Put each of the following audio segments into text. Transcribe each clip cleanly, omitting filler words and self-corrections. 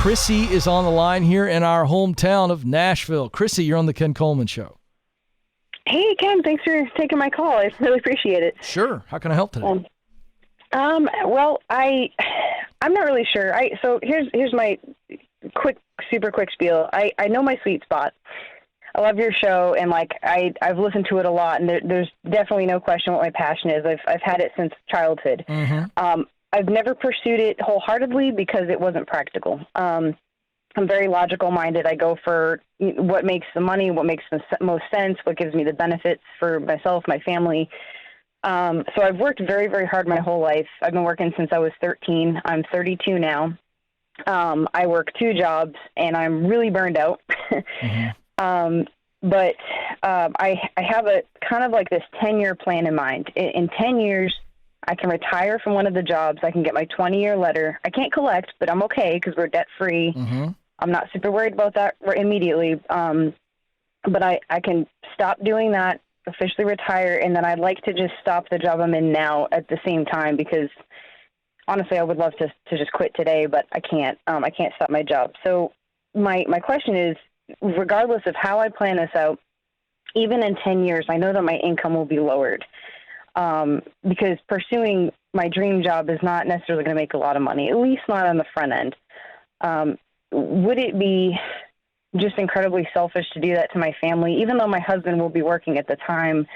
Chrissy is on the line here in our hometown of Nashville. Chrissy, you're on the Ken Coleman Show. Hey, Ken, thanks for taking my call. I really appreciate it. Sure. How can I help today? Well, I'm not really sure. So here's my super quick spiel. I know my sweet spot. I love your show, and I've listened to it a lot, and there's definitely no question what my passion is. I've had it since childhood. Mm-hmm. I've never pursued it wholeheartedly because it wasn't practical. I'm very logical minded. I go for what makes the money, what makes the most sense, what gives me the benefits for myself, my family. So I've worked very, very hard my whole life. I've been working since I was 13. I'm 32 now. I work 2 jobs, and I'm really burned out. Mm-hmm. But I have a kind of like this 10-year plan in mind. In 10 years, I can retire from one of the jobs. I can get my 20-year letter. I can't collect, but I'm okay because we're debt-free. Mm-hmm. I'm not super worried about that immediately. But I can stop doing that, officially retire, and then I'd like to just stop the job I'm in now at the same time because, honestly, I would love to just quit today, but I can't. I can't stop my job. So my question is, regardless of how I plan this out, even in 10 years, I know that my income will be lowered because pursuing my dream job is not necessarily going to make a lot of money, at least not on the front end. Would it be just incredibly selfish to do that to my family? Even though my husband will be working at the time,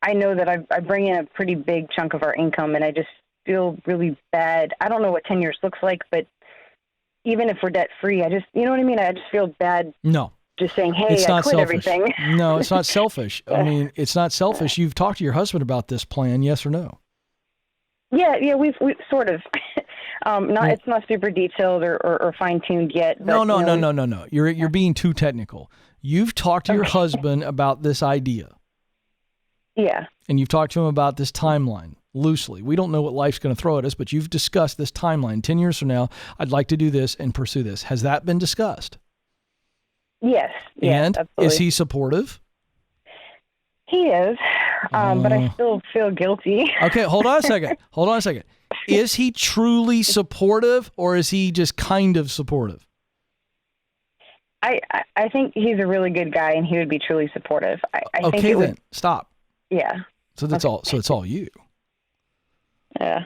I know that I bring in a pretty big chunk of our income, and I just feel really bad. I don't know what 10 years looks like, but even if we're debt-free, you know what I mean? I just feel bad. No. Just saying, hey, it's I not quit selfish. everything. No, it's not selfish. I mean, it's not selfish. You've talked to your husband about this plan, yes or no? Yeah, we've sort of. It's not super detailed or fine-tuned yet. But, No. You're being too technical. You've talked to your husband about this idea. Yeah. And you've talked to him about this timeline. Loosely. We don't know what life's going to throw at us, but you've discussed this timeline. 10 years from now, I'd like to do this and pursue this. Has that been discussed? Yes. And absolutely. Is he supportive? He is, but I still feel guilty. Okay, hold on a second. Is he truly supportive, or is he just kind of supportive? I think he's a really good guy, and he would be truly supportive. I think okay, then stop. Yeah. So that's all. So it's all you. Yeah.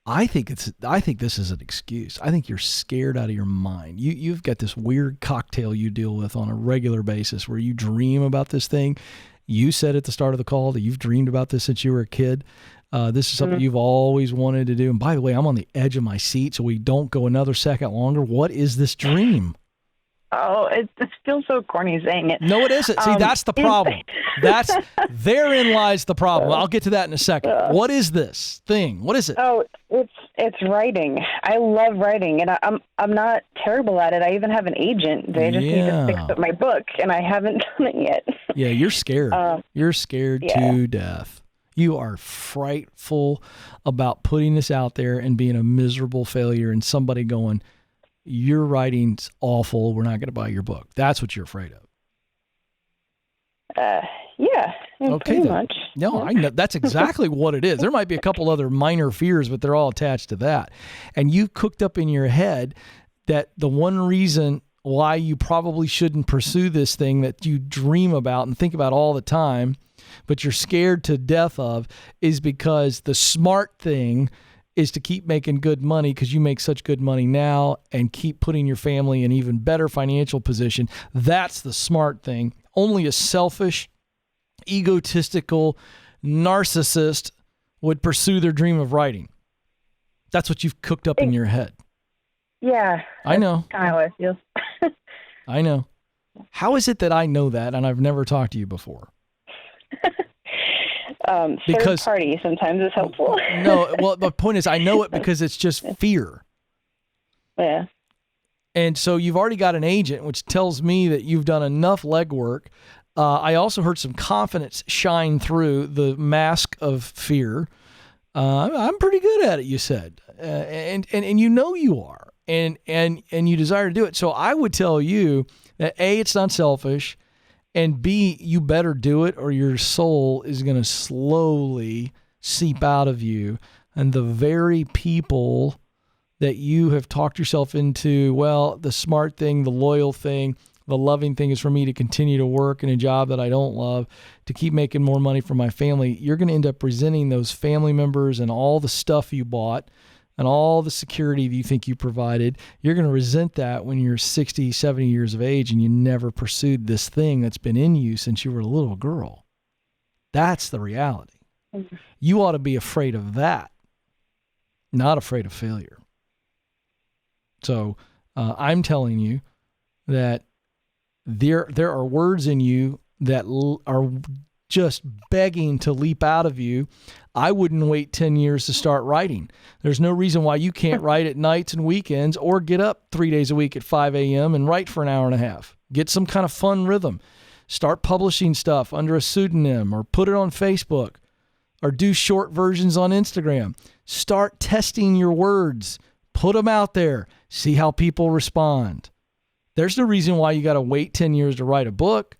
I think this is an excuse. I think you're scared out of your mind. You've got this weird cocktail you deal with on a regular basis where you dream about this thing. You said at the start of the call that you've dreamed about this since you were a kid. This is something you've always wanted to do. And by the way, I'm on the edge of my seat, so we don't go another second longer. What is this dream? Oh, it feels so corny saying it. No, it isn't. See, that's the problem. Therein lies the problem. I'll get to that in a second. What is this thing? What is it? Oh, it's writing. I love writing, and I'm not terrible at it. I even have an agent. They just need to fix up my book, and I haven't done it yet. Yeah, you're scared. You're scared to death. You are frightful about putting this out there and being a miserable failure, and somebody going, your writing's awful, we're not going to buy your book. That's what you're afraid of. Yeah, okay, pretty much. No, I know that's exactly what it is. There might be a couple other minor fears, but they're all attached to that. And you cooked up in your head that the one reason why you probably shouldn't pursue this thing that you dream about and think about all the time, but you're scared to death of, is because the smart thing is to keep making good money because you make such good money now and keep putting your family in even better financial position. That's the smart thing. Only a selfish, egotistical narcissist would pursue their dream of writing. That's what you've cooked up in your head. Yeah. I know. Kind of how I feel. I know. How is it that I know that and I've never talked to you before? Third party sometimes is helpful. No, well, the point is I know it because it's just fear. Yeah. And so you've already got an agent, which tells me that you've done enough legwork. I also heard some confidence shine through the mask of fear. I'm pretty good at it, you said. And you know you are. And you desire to do it. So I would tell you that A, it's not selfish. And B, you better do it or your soul is going to slowly seep out of you. And the very people that you have talked yourself into, well, the smart thing, the loyal thing, the loving thing is for me to continue to work in a job that I don't love, to keep making more money for my family. You're going to end up resenting those family members and all the stuff you bought and all the security that you think you provided. You're going to resent that when you're 60, 70 years of age and you never pursued this thing that's been in you since you were a little girl. That's the reality. You ought to be afraid of that, not afraid of failure. So I'm telling you that there are words in you that are just begging to leap out of you. I wouldn't wait 10 years to start writing. There's no reason why you can't write at nights and weekends, or get up 3 days a week at 5 a.m. and write for an hour and a half. Get some kind of fun rhythm. Start publishing stuff under a pseudonym, or put it on Facebook, or do short versions on Instagram. Start testing your words. Put them out there. See how people respond. There's no reason why you got to wait 10 years to write a book.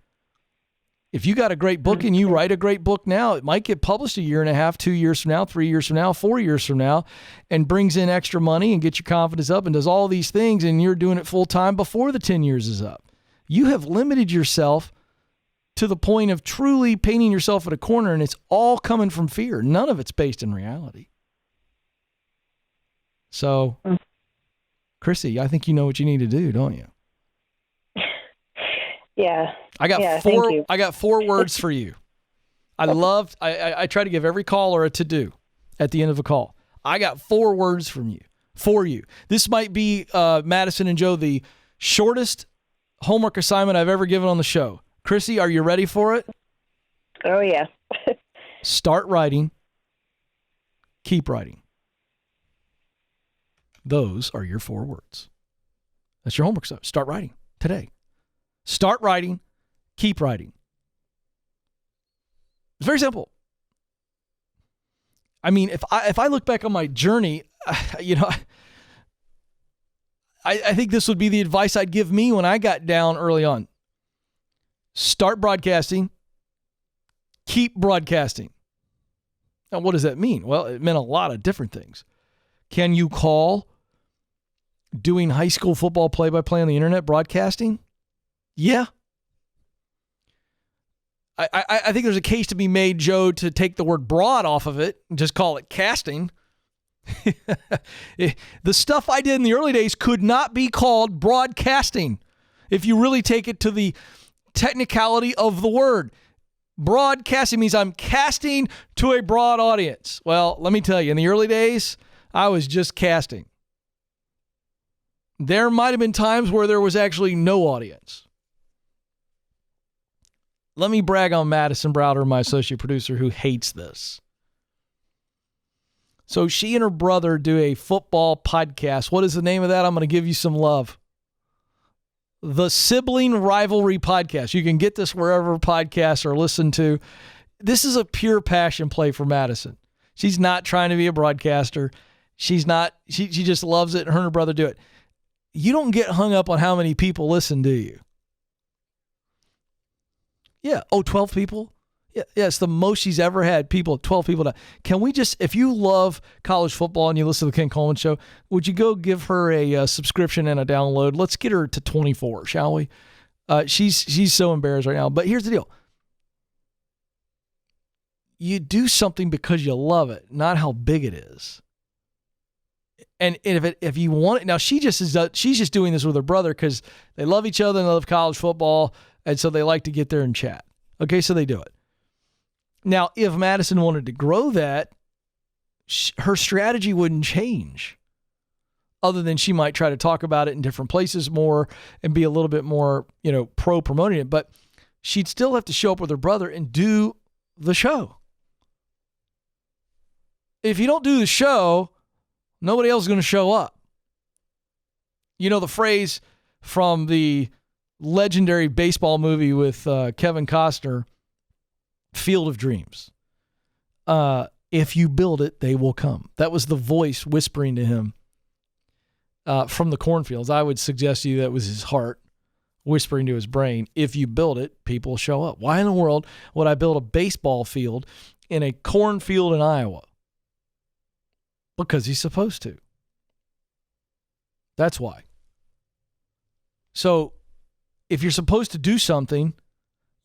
If you got a great book and you write a great book now, it might get published a year and a half, 2 years from now, 3 years from now, 4 years from now, and brings in extra money and gets your confidence up and does all these things, and you're doing it full time before the 10 years is up. You have limited yourself to the point of truly painting yourself at a corner, and it's all coming from fear. None of it's based in reality. So, Chrissy, I think you know what you need to do, don't you? Yeah. I got four words for you. I try to give every caller a to-do at the end of a call. I got 4 words for you. This might be, Madison and Joe, the shortest homework assignment I've ever given on the show. Chrissy, are you ready for it? Oh, yeah. Start writing. Keep writing. Those are your 4 words. That's your homework stuff. Start writing today. Start writing. Keep writing. It's very simple. I mean, if I look back on my journey, I think this would be the advice I'd give me when I got down early on. Start broadcasting. Keep broadcasting. Now, what does that mean? Well, it meant a lot of different things. Can you call doing high school football play-by-play on the internet broadcasting? Yeah. I think there's a case to be made, Joe, to take the word broad off of it and just call it casting. The stuff I did in the early days could not be called broadcasting if you really take it to the technicality of the word. Broadcasting means I'm casting to a broad audience. Well, let me tell you, in the early days, I was just casting. There might have been times where there was actually no audience. Let me brag on Madison Browder, my associate producer, who hates this. So she and her brother do a football podcast. What is the name of that? I'm going to give you some love. The Sibling Rivalry Podcast. You can get this wherever podcasts are listened to. This is a pure passion play for Madison. She's not trying to be a broadcaster. She's not. She just loves it, and her and her brother do it. You don't get hung up on how many people listen, do you? Yeah. Oh, 12 people? Yeah, it's the most she's ever had. 12 people. Can we just, if you love college football and you listen to the Ken Coleman Show, would you go give her a subscription and a download? Let's get her to 24, shall we? She's so embarrassed right now. But here's the deal. You do something because you love it, not how big it is. And if you want it, now she's just doing this with her brother because they love each other and they love college football, and so they like to get there and chat. Okay, so they do it. Now, if Madison wanted to grow that, her strategy wouldn't change, other than she might try to talk about it in different places more and be a little bit more, pro promoting it. But she'd still have to show up with her brother and do the show. If you don't do the show, nobody else is going to show up. You know the phrase from the legendary baseball movie with Kevin Costner, Field of Dreams. If you build it, they will come. That was the voice whispering to him from the cornfields. I would suggest to you that was his heart whispering to his brain. If you build it, people show up. Why in the world would I build a baseball field in a cornfield in Iowa? Because he's supposed to. That's why. So if you're supposed to do something,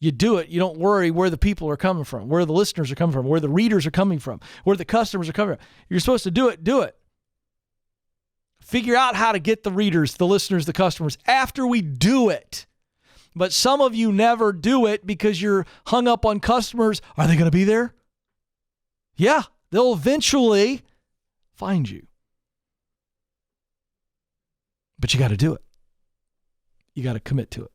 you do it. You don't worry where the people are coming from, where the listeners are coming from, where the readers are coming from, where the customers are coming from. You're supposed to do it. Do it. Figure out how to get the readers, the listeners, the customers after we do it. But some of you never do it because you're hung up on customers. Are they going to be there? Yeah, they'll eventually find you. But you got to do it. You got to commit to it.